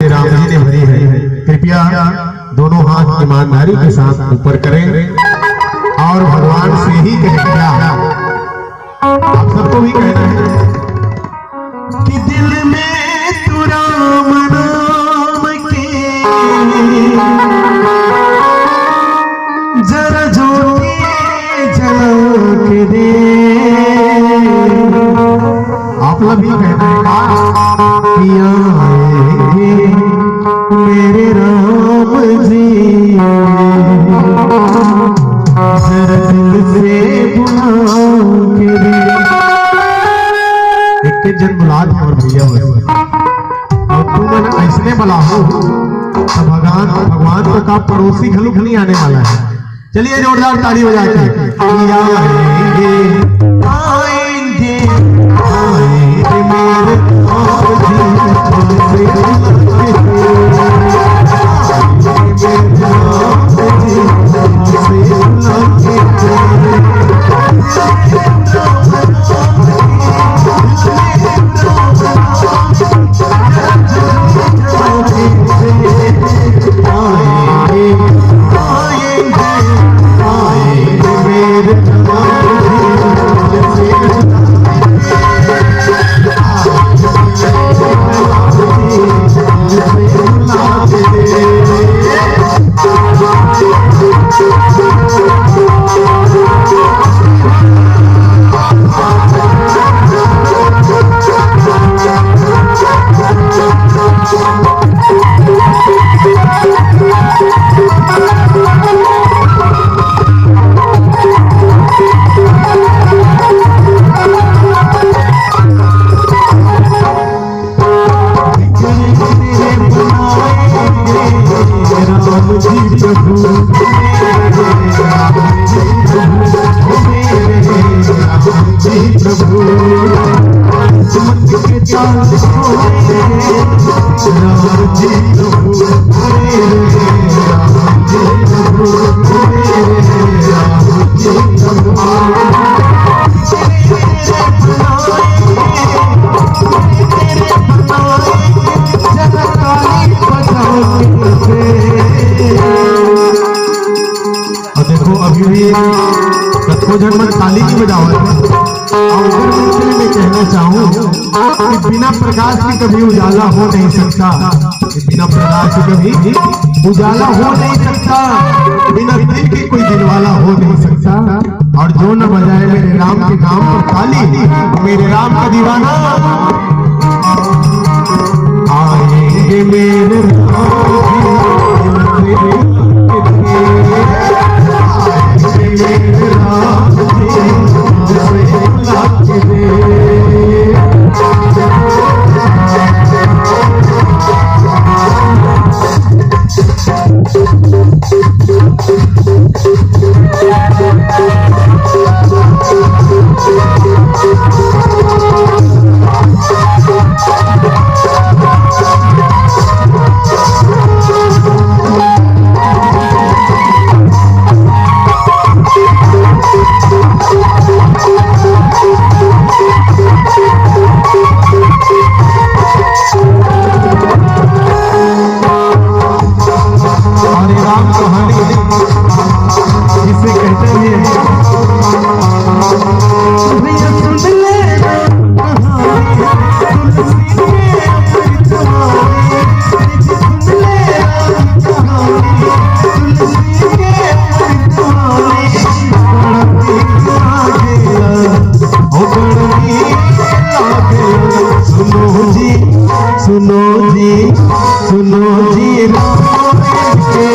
मेरे राम जी ने भरी है। कृपया दोनों हाथ ईमानदारी के साथ ऊपर करें और भगवान से ही कहें। क्या आप सबको भी कहना है कि दिल में तू राम नाम के जरा ज्योति जला के दे। आप लोग भी कहना है कि आएंगे मेरे राम जी जरा दिल से बुला के दे। एक जन बुला दे और भैया और तू मैंने ऐसने बुला हो तो भगवान तो का पड़ोसी घलू घनी आने वाला है। चलिए जोरदार ताली बजा के आएंगे आएंगे आएंगे मेरे ताली की बजावट और मैं कहना चाहूँ कि बिना प्रकाश के कभी उजाला हो नहीं सकता। बिना प्रकाश के कभी उजाला हो नहीं सकता। बिना दिल के कोई दिलवाला हो नहीं सकता। और जो न बजाए मेरे राम के नाम पर ताली मेरे राम का दीवाना आएंगे मेरे सुनो जी राम के